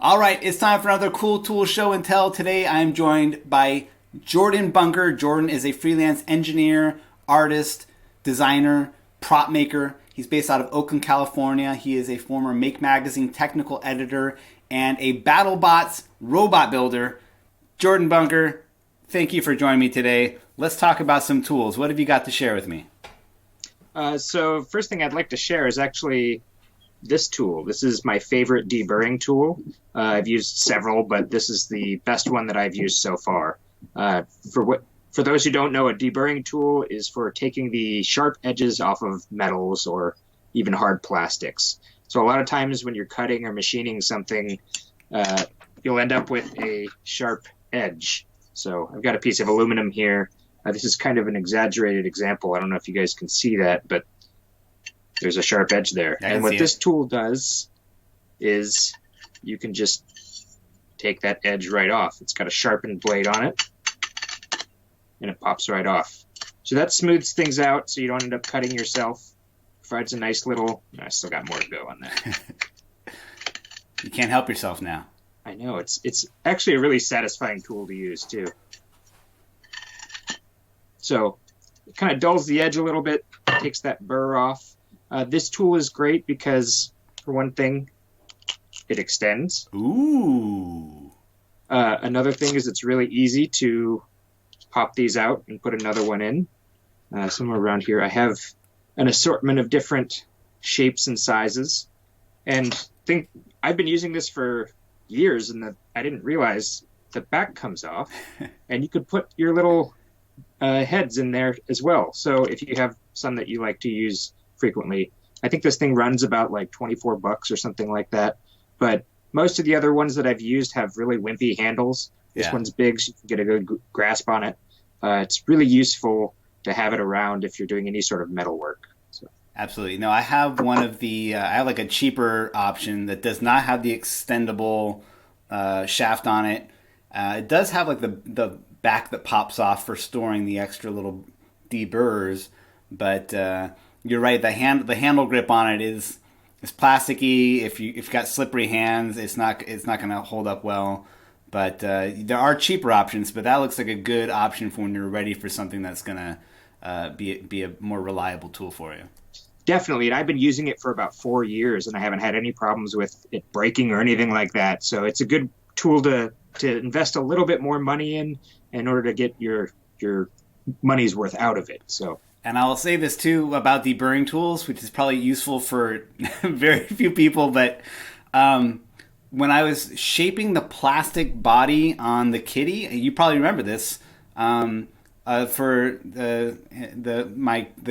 All right, it's time for another cool tool show and tell. Today I'm joined by Jordan Bunker. Jordan is a freelance engineer, artist, designer, prop maker. He's based out of Oakland, California. He is a former Make Magazine technical editor and a BattleBots robot builder. Jordan Bunker, thank you for joining me today. Let's talk about some tools. What have you got to share with me? So first thing I'd like to share is actually this tool. This is my favorite deburring tool. I've used several, but this is the best one that I've used so far. For those who don't know, a deburring tool is for taking the sharp edges off of metals or even hard plastics. So a lot of times when you're cutting or machining something, you'll end up with a sharp edge. So I've got a piece of aluminum here. This is kind of an exaggerated example. I don't know if you guys can see that, but there's a sharp edge there. And what this tool does is you can just take that edge right off. It's got a sharpened blade on it, and it pops right off. So that smooths things out so you don't end up cutting yourself. Provides a nice little... I still got more to go on that. You can't help yourself now. I know. It's actually a really satisfying tool to use, too. So it kind of dulls the edge a little bit, takes that burr off. This tool is great because, for one thing, it extends. Ooh. Another thing is it's really easy to pop these out and put another one in. Somewhere around here I have an assortment of different shapes and sizes. And I've been using this for years, and I didn't realize the back comes off. And you could put your little heads in there as well. So if you have some that you like to use frequently. I think this thing runs about like $24 or something like that. But most of the other ones that I've used have really wimpy handles. This one's big, so you can get a good grasp on it. It's really useful to have it around if you're doing any sort of metal work. So. Absolutely. No, I have one of the, I have like a cheaper option that does not have the extendable shaft on it. It does have like the back that pops off for storing the extra little deburrs, but you're right. The handle grip on it is plasticky. If you've got slippery hands, it's not going to hold up well. But there are cheaper options. But that looks like a good option for when you're ready for something that's going to be a more reliable tool for you. Definitely, and I've been using it for about 4 years, and I haven't had any problems with it breaking or anything like that. So it's a good tool to invest a little bit more money in order to get your money's worth out of it. So. And I'll say this too about deburring tools, which is probably useful for very few people, but when I was shaping the plastic body on the kitty, you probably remember this, for the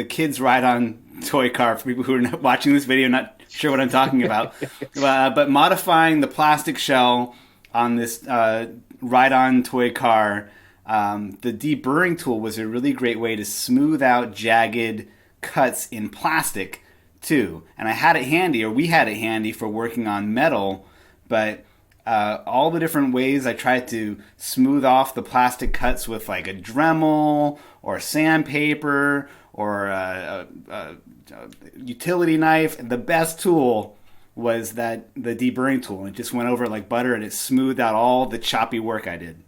kids ride-on toy car, for people who are not watching this video, not sure what I'm talking about, but modifying the plastic shell on this ride-on toy car, the deburring tool was a really great way to smooth out jagged cuts in plastic too. And I had it handy, or we had it handy for working on metal, but all the different ways I tried to smooth off the plastic cuts with like a Dremel or sandpaper or a utility knife, the best tool was the deburring tool. It just went over like butter, and it smoothed out all the choppy work I did.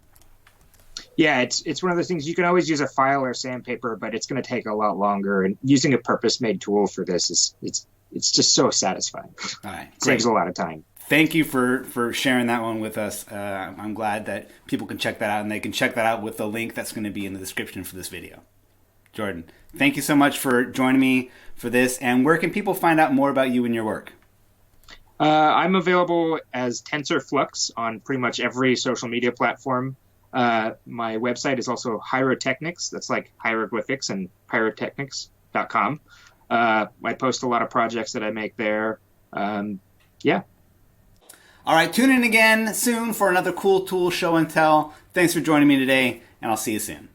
Yeah, it's one of those things. You can always use a file or sandpaper, but it's going to take a lot longer. And using a purpose-made tool for this it's just so satisfying. All right, saves a lot of time. Thank you for sharing that one with us. I'm glad that people can check that out, and they can check that out with the link that's going to be in the description for this video. Jordan, thank you so much for joining me for this. And where can people find out more about you and your work? I'm available as TensorFlux on pretty much every social media platform. My website is also Hierotechnics. That's like hieroglyphics and pyrotechnics.com. I post a lot of projects that I make there. Yeah. All right, tune in again soon for another cool tool show and tell. Thanks for joining me today, and I'll see you soon.